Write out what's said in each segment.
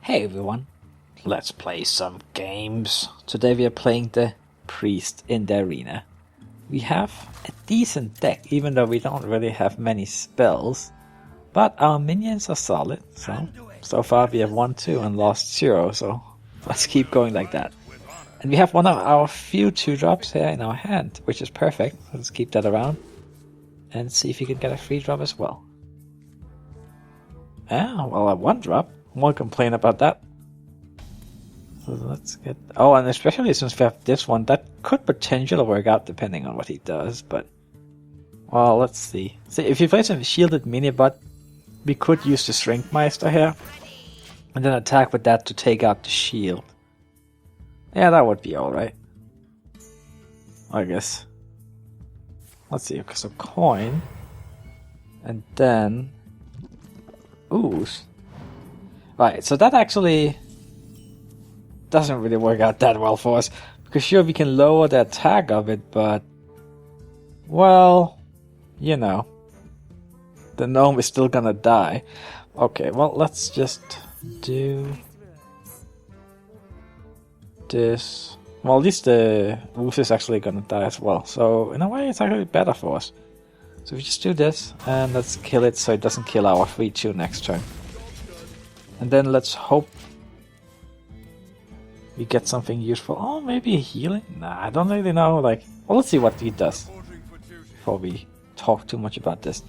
Hey everyone, let's play some games. Today we are playing the Priest in the arena. We have a decent deck, even though we don't really have many spells. But our minions are solid, so far we have won 2 and lost 0, so let's keep going like that. And we have one of our few 2-drops here in our hand, which is perfect. Let's keep that around and see if we can get a 3-drop as well. Ah, well, a 1-drop. Won't complain about that. So let's get... Oh, and especially since we have this one, that could potentially work out depending on what he does, but... Well, let's see. See, if he plays a shielded mini-bot, we could use the Shrinkmeister here, and then attack with that to take out the shield. Yeah, that would be alright. I guess. Let's see, so coin, and then... Ooze. Right, so that actually doesn't really work out that well for us, because sure, we can lower the attack of it, but, well, you know, the gnome is still gonna die. Okay, well, let's just do this. Well, at least the Wolf is actually gonna die as well, so in a way it's actually better for us. So we just do this, and let's kill it so it doesn't kill our 3-2 next turn. And then let's hope we get something useful. Oh, maybe a healing? Nah, I don't really know. Well, let's see what he does before we talk too much about this.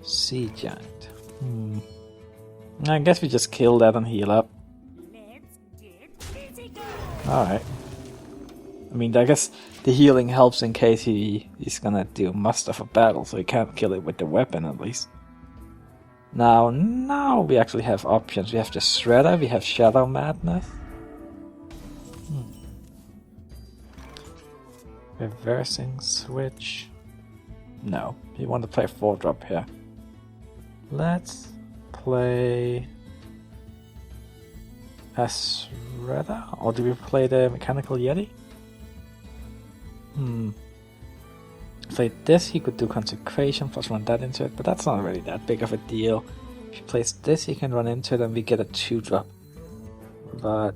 Sea Giant. I guess we just kill that and heal up. Alright. I mean, I guess the healing helps in case he's gonna do muster for battle, so he can't kill it with the weapon at least. Now we actually have options. We have the Shredder, we have Shadow Madness. Reversing Switch. No, we want to play a 4-drop here. Let's play a Shredder? Or do we play the Mechanical Yeti? If like this, he could do Consecration plus run that into it, but that's not really that big of a deal. If he plays this, he can run into it and we get a 2-drop. But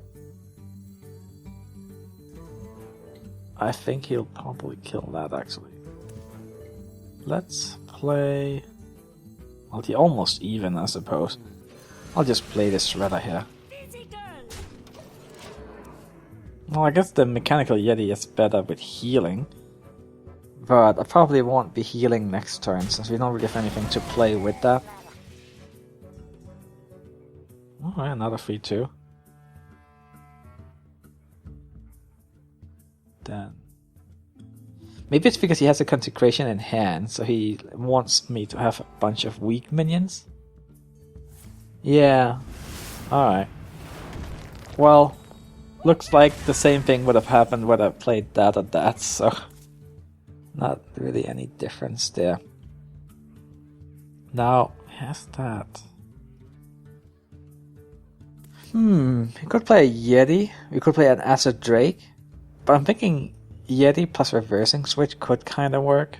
I think he'll probably kill that actually. Let's play... Well, the almost even, I suppose. I'll just play this Shredder here. Well, I guess the Mechanical Yeti is better with healing. But I probably won't be healing next turn, since we don't really have anything to play with that. Alright, another 3-2. Then... Maybe it's because he has a Consecration in hand, so he wants me to have a bunch of weak minions? Yeah. Alright. Well, looks like the same thing would have happened when I played that or that, so... Not really any difference there. Now, has that. We could play a Yeti. We could play an Acid Drake. But I'm thinking Yeti plus Reversing Switch could kind of work.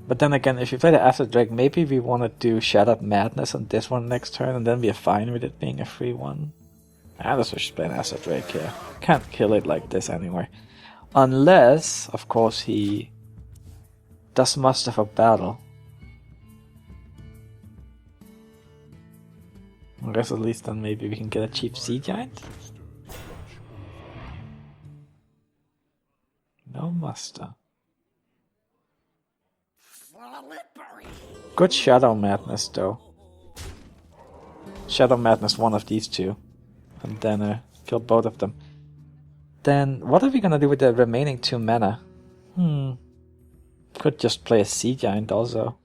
But then again, if you play the Acid Drake, maybe we want to do Shattered Madness on this one next turn, and then we're fine with it being a free one. I guess we should play an Acid Drake here. Can't kill it like this anyway. Unless, of course, he does muster for battle. I guess at least then maybe we can get a cheap Sea Giant. No muster. Good Shadow Madness though. Shadow Madness one of these two. And then kill both of them. Then what are we gonna do with the remaining 2 mana? Could just play a Sea Giant also.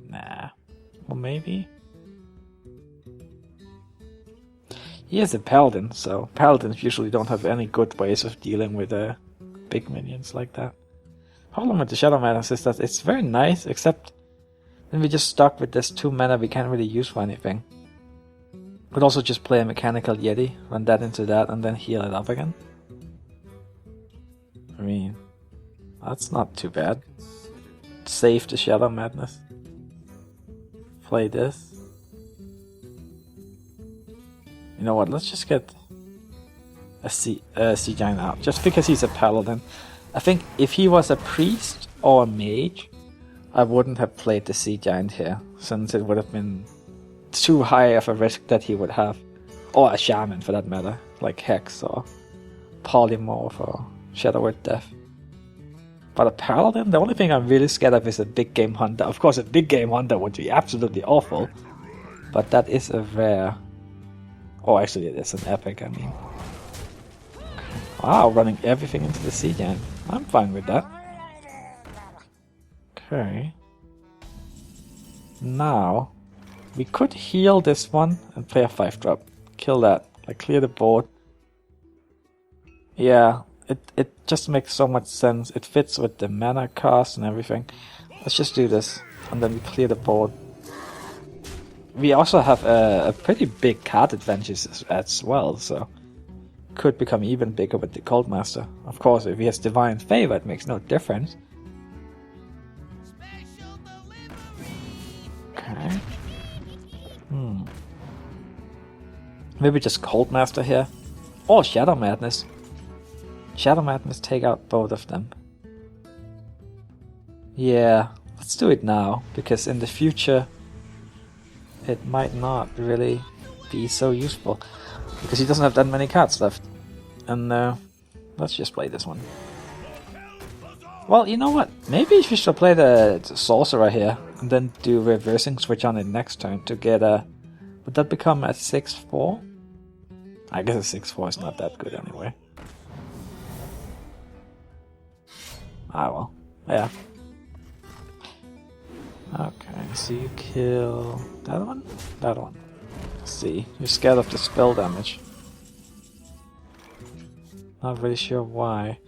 Nah. Well, maybe. He is a Paladin, so Paladins usually don't have any good ways of dealing with big minions like that. Problem with the Shadow Madness is that it's very nice, except then we're just stuck with this 2 mana we can't really use for anything. Could also just play a Mechanical Yeti, run that into that, and then heal it up again. I mean, that's not too bad. Save the Shadow Madness. Play this. You know what? Let's just get a sea giant out, just because he's a paladin. I think if he was a priest or a mage, I wouldn't have played the sea giant here, since it would have been too high of a risk that he would have, or a shaman for that matter, like Hex or Polymorph or Shadow Word Death. But a paladin, the only thing I'm really scared of is a big game hunter. Of course, a big game hunter would be absolutely awful, but that is a rare. Oh, actually, it is an epic. I mean, wow, running everything into the sea giant. I'm fine with that. Okay. Now, we could heal this one and play a 5-drop. Kill that. Like, clear the board. Yeah, it just makes so much sense. It fits with the mana cost and everything. Let's just do this, and then we clear the board. We also have a pretty big card advantage as well, so could become even bigger with the Cold Master. Of course, if he has Divine Favor, it makes no difference. Okay. Maybe just Cold Master here. Or Shadow Madness. Shadow Madness take out both of them. Yeah, let's do it now, because in the future it might not really be so useful, because he doesn't have that many cards left. And let's just play this one. Well, you know what? Maybe we should play the Sorcerer here, and then do Reversing Switch on it next turn to get a... Would that become a 6-4? I guess a 6-4 is not that good anyway. Ah well, yeah. Okay, so you kill that one? That one. Let's see, you're scared of the spell damage. Not really sure why.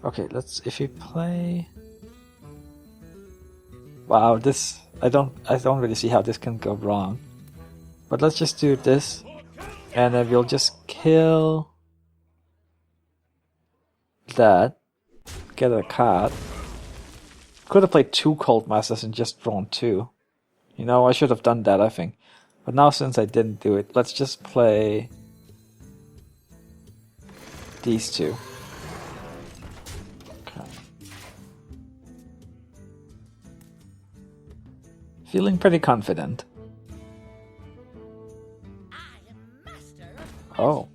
Okay, if you play... Wow, this... I don't really see how this can go wrong. But let's just do this, and then we'll just kill that. Get a card. Could have played 2 Cold Masters and just drawn 2. You know, I should have done that, I think. But now, since I didn't do it, let's just play these 2. Okay. Feeling pretty confident. Oh.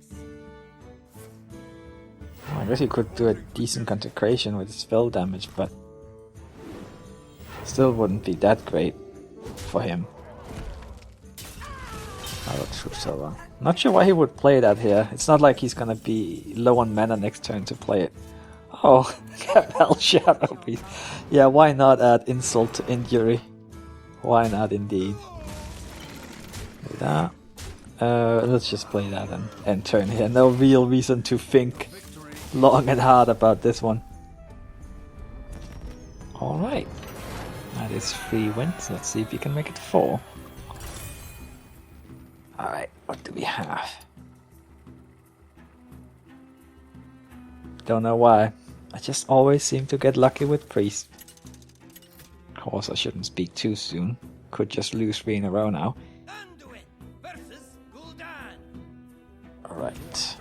I guess he could do a decent consecration with spell damage, but still wouldn't be that great for him. Not sure why he would play that here. It's not like he's gonna be low on mana next turn to play it. Oh, Capel Shadow Beast. Yeah, why not add insult to injury? Why not indeed? Do that. Let's just play that and end turn here. No real reason to think long and hard about this one. Alright. That is 3 wins. Let's see if we can make it 4. Alright, what do we have? Don't know why. I just always seem to get lucky with Priest. Of course, I shouldn't speak too soon. Could just lose 3 in a row now. Alright.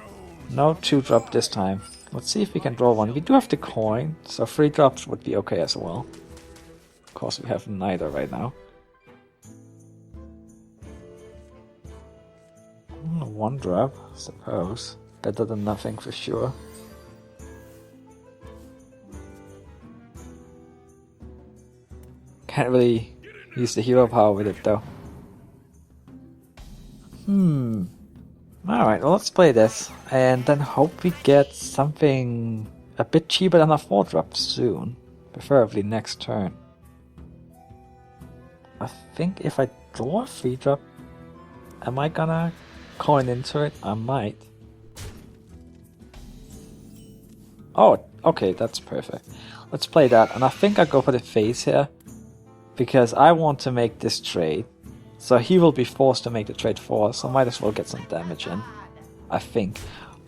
No 2-drop this time. Let's see if we can draw one. We do have the coin, so 3 drops would be okay as well. Of course, we have neither right now. 1 drop, I suppose. Better than nothing for sure. Can't really use the hero power with it though. Alright, well, let's play this, and then hope we get something a bit cheaper than a 4-drop soon. Preferably next turn. I think if I draw a 3-drop, am I gonna coin into it? I might. Oh, okay, that's perfect. Let's play that, and I think I go for the face here, because I want to make this trade. So he will be forced to make the trade for us, so might as well get some damage in, I think.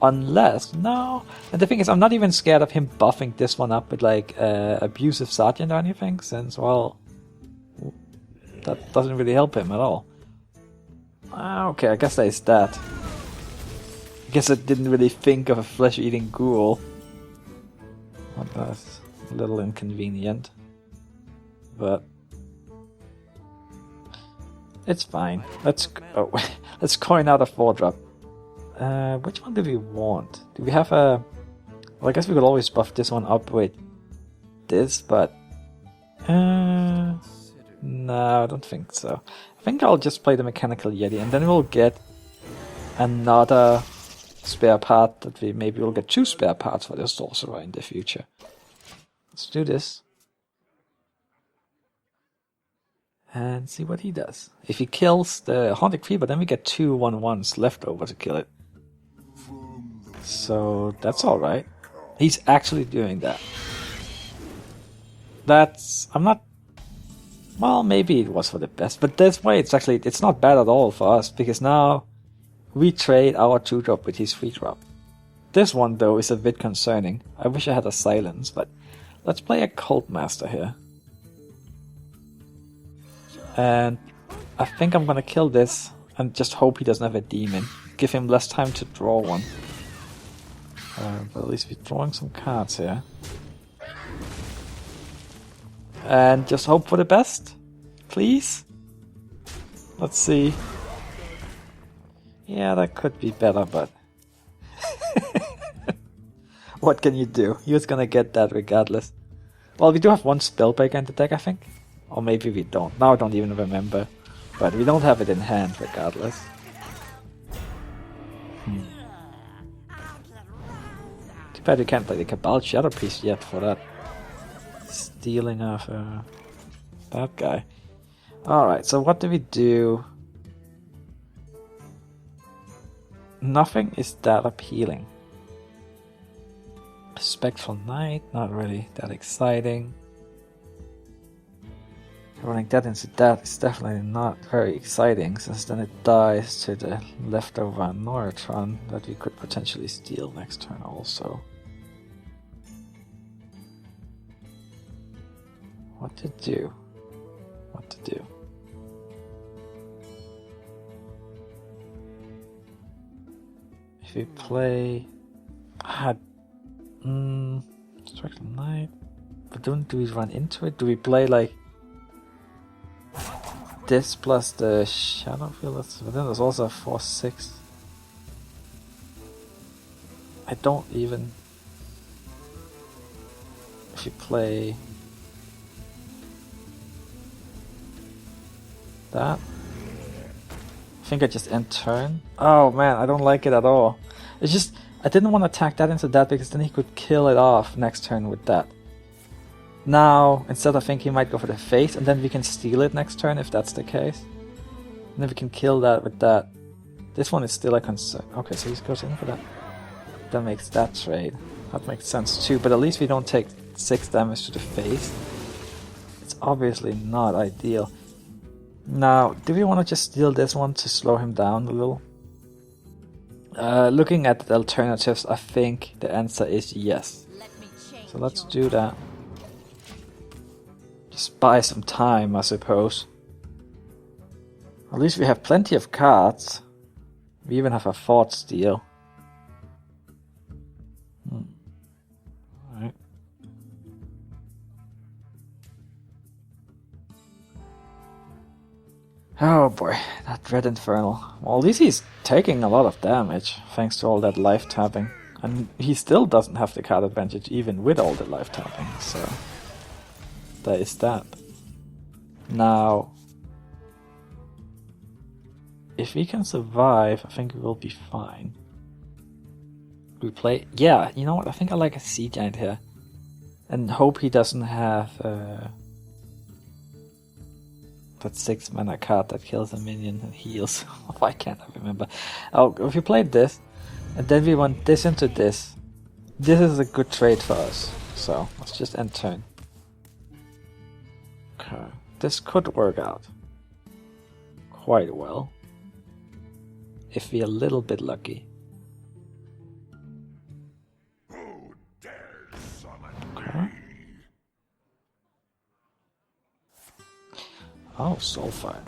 Unless, no, and the thing is, I'm not even scared of him buffing this one up with like Abusive Sergeant or anything, since, well, that doesn't really help him at all. Okay, I guess that is that. I guess I didn't really think of a flesh-eating ghoul. Well, that's a little inconvenient. But it's fine. Let's coin out a 4-drop. Which one do we want? Do we have a... Well, I guess we could always buff this one up with this, but... no, I don't think so. I think I'll just play the Mechanical Yeti, and then we'll get another spare part that maybe we'll get 2 spare parts for the Sorcerer in the future. Let's do this. And see what he does. If he kills the Haunted Creeper, then we get 2 1/1s left over to kill it. So that's alright. He's actually doing that. I'm not... Well, maybe it was for the best, but this way it's not bad at all for us, because now we trade our 2-drop with his 3-drop. This one, though, is a bit concerning. I wish I had a silence, but let's play a Cult Master here. And I think I'm gonna kill this and just hope he doesn't have a demon. Give him less time to draw one. But at least we're drawing some cards here. And just hope for the best, please. Let's see. Yeah, that could be better, but... what can you do? He was gonna get that regardless. Well, we do have 1 Spellbreaker in the deck, I think. Or maybe we don't. Now I don't even remember. But we don't have it in hand regardless. Too bad we can't play the Cabal Shadow Priest yet for that stealing of that guy. Alright, so what do we do? Nothing is that appealing. Spectral Knight, not really that exciting. Running that into that is definitely not very exciting, since then it dies to the leftover Noratron that we could potentially steal next turn also. What to do? What to do? If we play... Spectral Knight... But do we run into it? Do we play like... this plus the Shadow Field, but then there's also a 4/6. I don't even... If you play... that... I think I just end turn. Oh man, I don't like it at all. It's just... I didn't want to attack that into that because then he could kill it off next turn with that. Now, instead I think he might go for the face, and then we can steal it next turn if that's the case. And then we can kill that with that. This one is still a concern. Okay, so he goes in for that. That makes that trade. That makes sense too, but at least we don't take 6 damage to the face. It's obviously not ideal. Now, do we want to just steal this one to slow him down a little? Looking at the alternatives, I think the answer is yes. So let's do that. Just buy some time, I suppose. At least we have plenty of cards. We even have a Thought Steal. Alright. Oh boy, that Dread Infernal. Well, at least he's taking a lot of damage, thanks to all that life tapping. And he still doesn't have the card advantage, even with all the life tapping, so... there is that. Now... if we can survive, I think we will be fine. We play... yeah, you know what, I think I like a Sea Giant here. And hope he doesn't have... that 6 mana card that kills a minion and heals. Why can't I remember? Oh, if we played this, and then we want this into this, this is a good trade for us. So, let's just end turn. Okay, this could work out quite well. If we're a little bit lucky. Okay. Oh, Soulfire.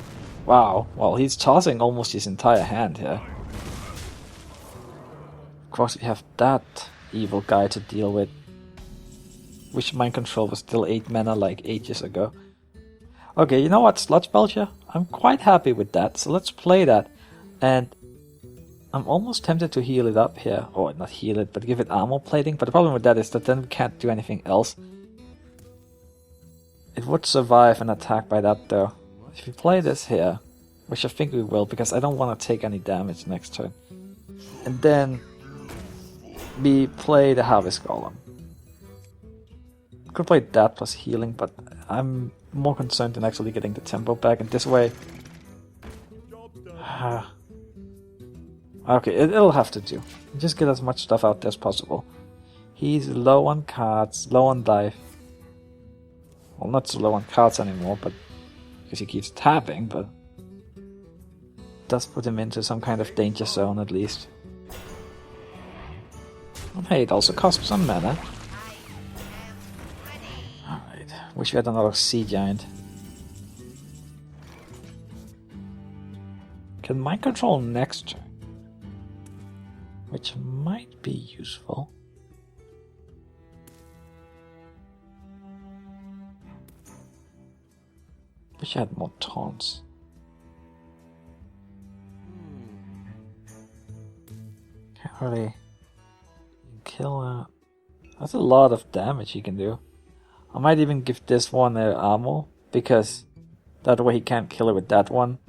Wow, well, he's tossing almost his entire hand here. Of course, we have that evil guy to deal with. Which mind control was still 8 mana like ages ago. Okay, you know what, Sludge Belcher? I'm quite happy with that, so let's play that. And I'm almost tempted to heal it up here. Or not heal it, but give it armor plating. But the problem with that is that then we can't do anything else. It would survive an attack by that though. If we play this here, which I think we will, because I don't want to take any damage next turn. And then we play the Harvest Golem. Could play that plus healing, but I'm more concerned in actually getting the tempo back, and this way... okay, it'll have to do. Just get as much stuff out there as possible. He's low on cards, low on life. Well, not so low on cards anymore, but because he keeps tapping, but does put him into some kind of danger zone at least. And hey, it also costs some mana. Alright, wish we had another Sea Giant. Can mind control next turn, which might be useful. Wish I had more taunts. Can't really kill that. That's a lot of damage he can do. I might even give this one armor, because that way he can't kill it with that one.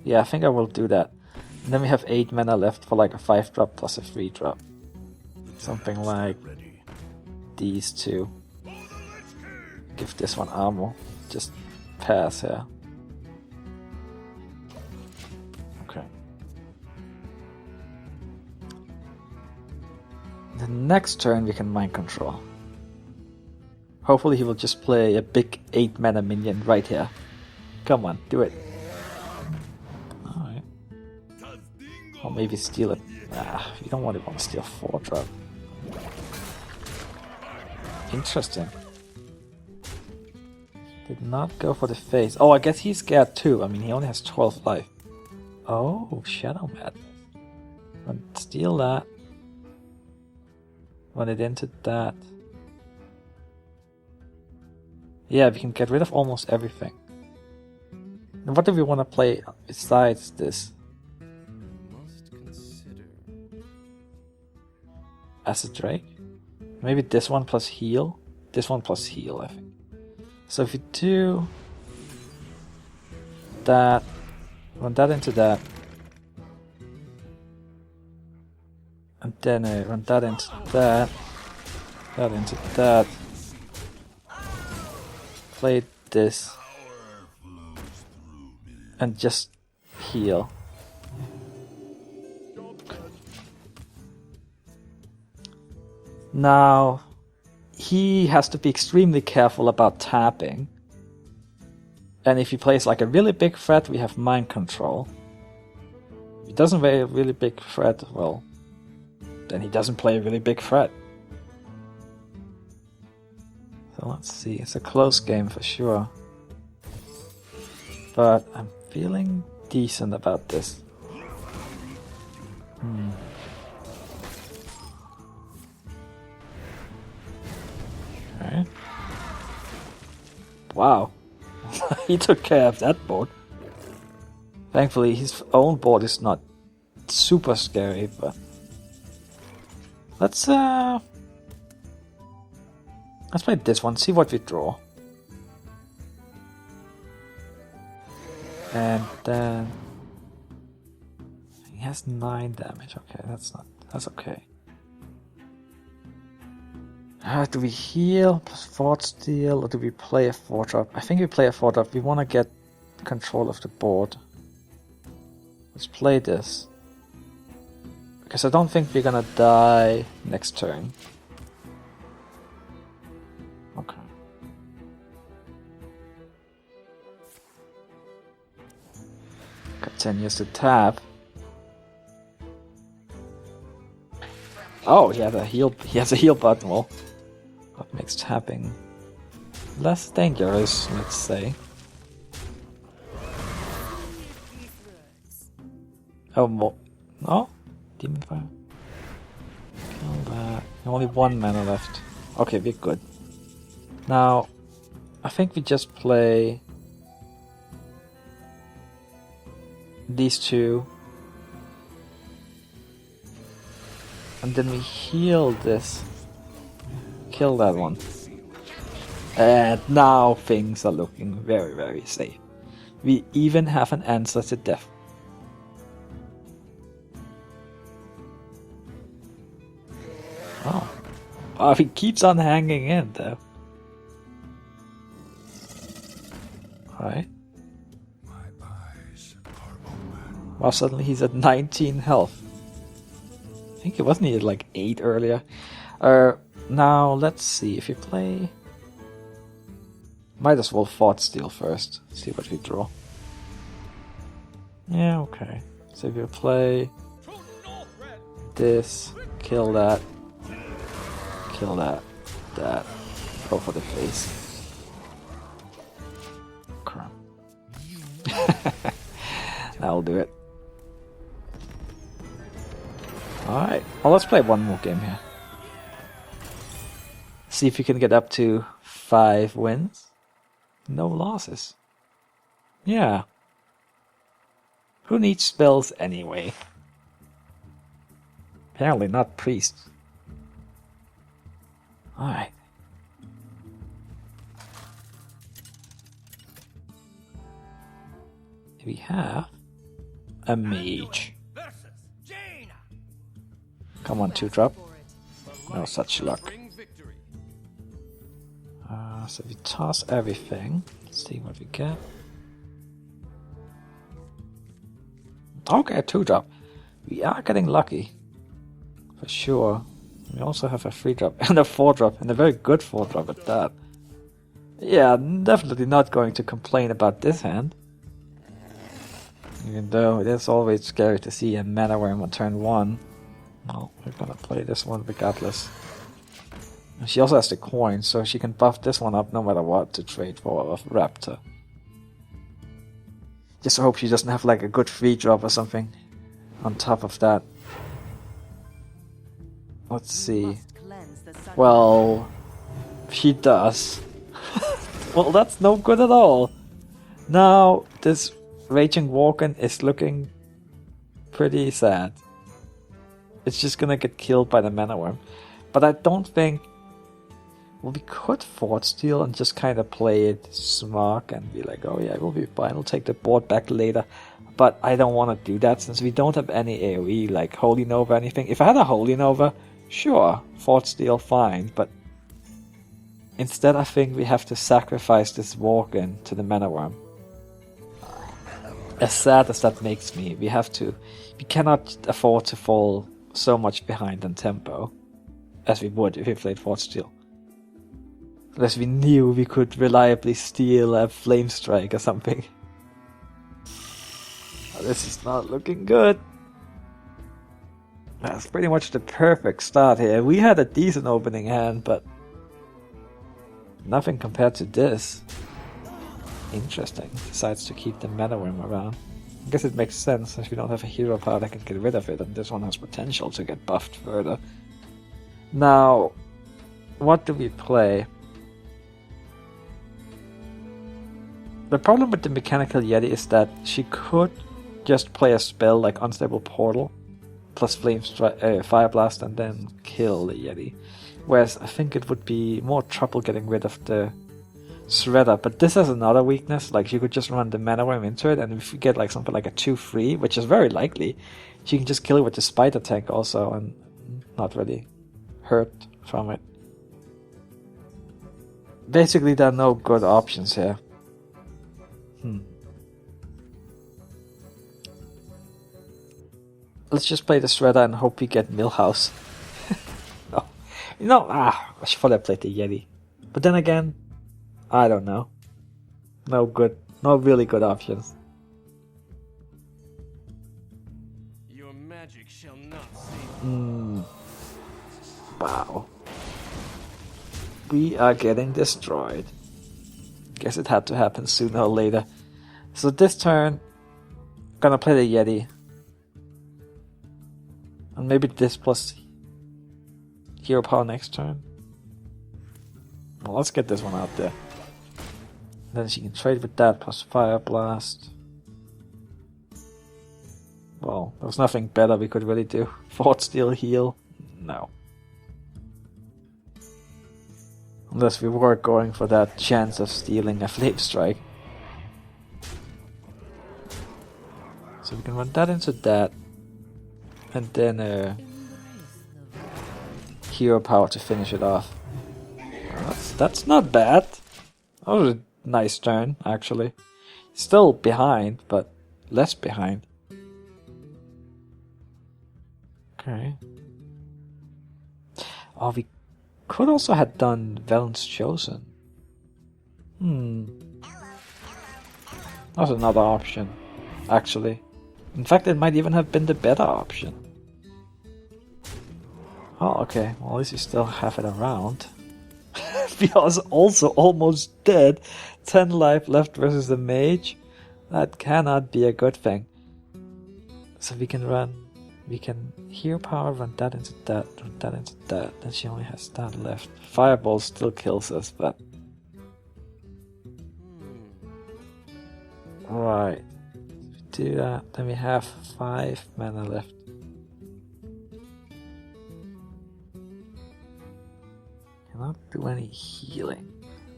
Yeah, I think I will do that. And then we have 8 mana left for like a 5-drop plus a 3-drop. Something like these two. Give this one armor. Just pass here. Okay. The next turn we can mind control. Hopefully he will just play a big 8 mana minion right here. Come on, do it. Alright. Or maybe steal it. You don't want to steal 4-drop. Interesting. Did not go for the face. Oh, I guess he's scared too. I mean, he only has 12 life. Oh, Shadow Madness. And steal that. Run it into that. Yeah, we can get rid of almost everything. And what do we want to play besides this? Acid Drake? Maybe this one plus heal? This one plus heal, I think. So if we do that, run that into that, and then run that into that, that into that, play this, and just heal. Now, he has to be extremely careful about tapping. And if he plays like a really big threat, we have mind control. If he doesn't play a really big threat, well, then he doesn't play a really big threat. So let's see, it's a close game for sure. But I'm feeling decent about this. Okay. Wow. He took care of that board. Thankfully his own board is not super scary, but let's play this one, see what we draw. And then he has 9 damage. Okay, that's okay. Do we heal plus Fort Steel, or do we play a 4-drop? I think we play a 4-drop. We want to get control of the board. Let's play this. Because I don't think we're gonna die next turn. Okay. Continues to tap. Oh, he has a heal button. Well, what makes tapping less dangerous, let's say. Oh, more. No? Demon Fire? Only 1 mana left. Okay, we're good. Now, I think we just play these two. And then we heal this. Kill that one. And now things are looking very, very safe. We even have an answer to death. Oh, he keeps on hanging in though. Alright. Well, suddenly he's at 19 health. I think it wasn't he at like 8 earlier. Now let's see if you play. Might as well Fort Steel first. See what we draw. Yeah, okay. So if you play this, kill that, kill that, go for the face. Crap. That'll do it. Alright, well let's play one more game here. See if you can get up to 5 wins. No losses. Yeah. Who needs spells anyway? Apparently not priests. Alright. We have a mage. Come on, 2-drop. No such luck. So we toss everything. Let's see what we get. Okay, 2-drop. We are getting lucky. For sure. We also have a 3-drop and a 4-drop, and a very good 4-drop at that. Yeah, definitely not going to complain about this hand. Even though it is always scary to see a mana worm on turn 1. Well, we're gonna play this one regardless. She also has the coin, so she can buff this one up no matter what to trade for a raptor. Just hope she doesn't have like a good 3-drop or something on top of that. Let's see. Well, she does. Well, that's no good at all. Now, this Raging Walken is looking pretty sad. It's just gonna get killed by the mana worm. But I don't think. Well, we could Fort Steel and just kind of play it smart and be like, oh yeah, we'll be fine, we'll take the board back later. But I don't want to do that since we don't have any AoE, like Holy Nova or anything. If I had a Holy Nova, sure, Fort Steel, fine. But instead I think we have to sacrifice this walk-in to the mana worm. As sad as that makes me, we cannot afford to fall so much behind on tempo as we would if we played Fort Steel. Unless we knew we could reliably steal a Flame Strike or something. This is not looking good. That's pretty much the perfect start here. We had a decent opening hand, but nothing compared to this. Interesting. Decides to keep the mana worm around. I guess it makes sense since we don't have a hero power that can get rid of it, and this one has potential to get buffed further. Now, what do we play? The problem with the Mechanical Yeti is that she could just play a spell like Unstable Portal plus Fire Blast and then kill the Yeti. Whereas I think it would be more trouble getting rid of the Shredder. But this has another weakness, like you could just run the Mana Worm into it, and if you get like something like a 2-3, which is very likely, she can just kill it with the Spider Tank also and not really hurt from it. Basically, there are no good options here. Let's just play the Shredder and hope we get Millhouse. No. I thought I played the Yeti. But then again, I don't know. No really good options. Your magic shall not save. Wow. We are getting destroyed. Guess it had to happen sooner or later. So this turn, gonna play the Yeti. And maybe this plus hero power next turn. Well, let's get this one out there. Then she can trade with that plus Fire Blast. Well, there was nothing better we could really do. Fort Steel heal? No. Unless we were going for that chance of stealing a Flame Strike. So we can run that into that. And then hero power to finish it off. That's not bad. That was a nice turn, actually. Still behind, but less behind. Okay. Oh, we could also have done Valen's Chosen. That's another option, actually. In fact, it might even have been the better option. Oh, okay. Well, at least we still have it around. We are also almost dead. 10 life left versus the Mage. That cannot be a good thing. So we can hero power, run that into that, run that into that. Then she only has that left. Fireball still kills us, but... Right. If we do that, then we have 5 mana left. Cannot do any healing,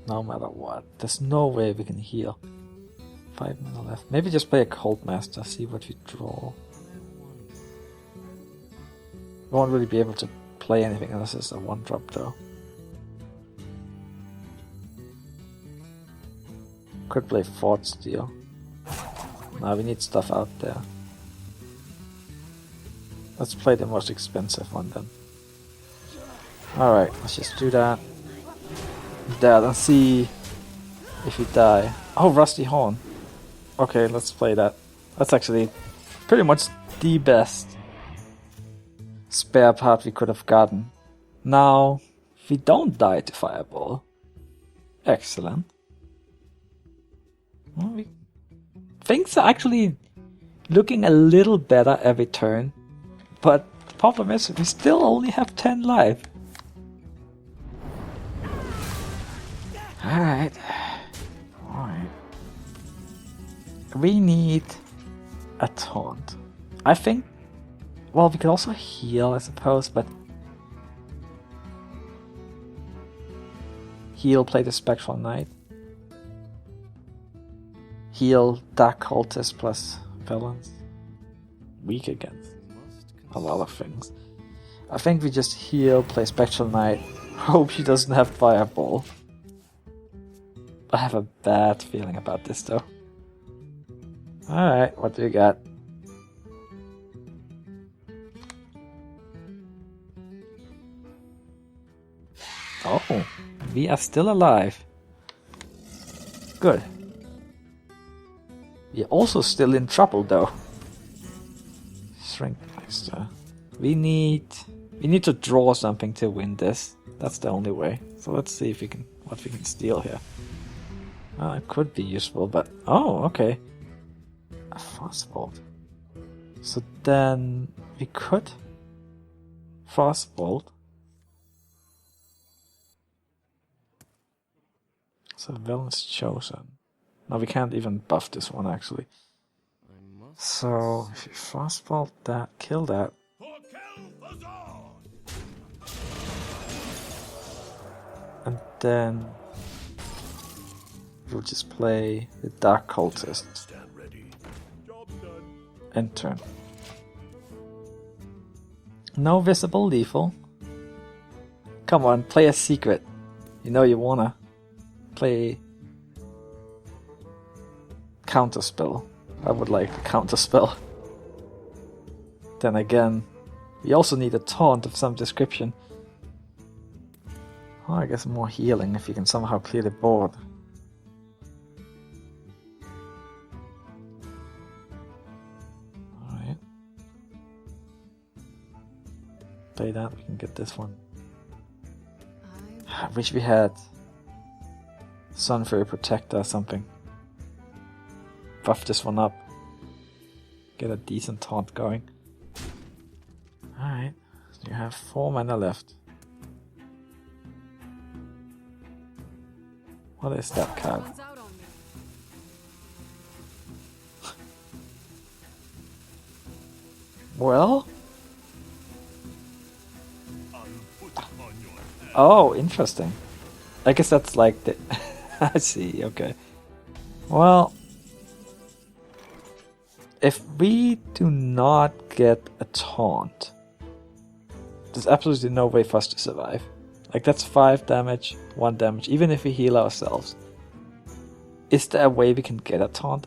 no matter what. There's no way we can heal. 5 mana left. Maybe just play a Cold Master, see what we draw. We won't really be able to play anything unless it's a 1-drop though. Could play Fort Steel. Now we need stuff out there. Let's play the most expensive one then. Alright, let's just do that. That and see if we die. Oh, Rusty Horn. Okay, let's play that. That's actually pretty much the best spare part we could have gotten. Now, if we don't die to Fireball. Excellent. Well, things are actually looking a little better every turn. But the problem is we still only have 10 life. Alright. We need a taunt. I think... Well, we could also heal, I suppose, but... Heal, play the Spectral Knight. Heal, Dark Cultist plus Villains. Weak against a lot of things. I think we just heal, play Spectral Knight. Hope she doesn't have Fireball. I have a bad feeling about this though. Alright, what do you got? Oh, we are still alive. Good. We are also still in trouble though. Shrinkmeister. We need to draw something to win this. That's the only way. So let's see if what we can steal here. Well, it could be useful, but... Oh, okay. A Frostbolt. So then we could Frostbolt. So Villain's Chosen. No, we can't even buff this one actually. So if you Frostbolt that, kill that. And then we'll just play the Dark Cultist. End turn. No visible lethal. Come on, play a secret. You know you wanna play Counterspell. I would like a Counterspell. Then again, we also need a taunt of some description. Oh, I guess more healing if you can somehow clear the board. Alright. Play that, we can get this one. I wish we had Sunfury Protector or something. Buff this one up. Get a decent taunt going. Alright, so you have 4 mana left. What is that card? One's out on me. Well? Oh, interesting. I guess that's like the... I see, okay. Well... If we do not get a taunt, there's absolutely no way for us to survive. Like, that's 5 damage, 1 damage, even if we heal ourselves. Is there a way we can get a taunt?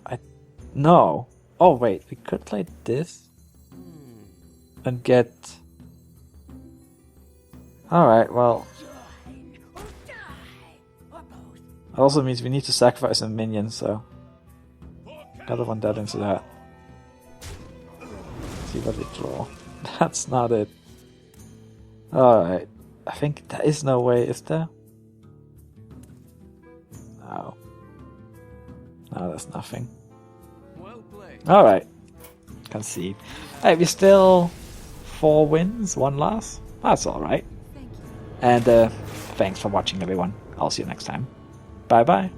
No. Oh, wait, we could play this and get... Alright, well... That also means we need to sacrifice a minion, so... Gotta run that into that. See what we draw. That's not it. Alright. I think there is no way, is there? No. No, there's nothing. Well played. Alright. Concede. Hey, we're still 4 wins, 1 loss. That's alright. Thank you. And thanks for watching, everyone. I'll see you next time. Bye bye.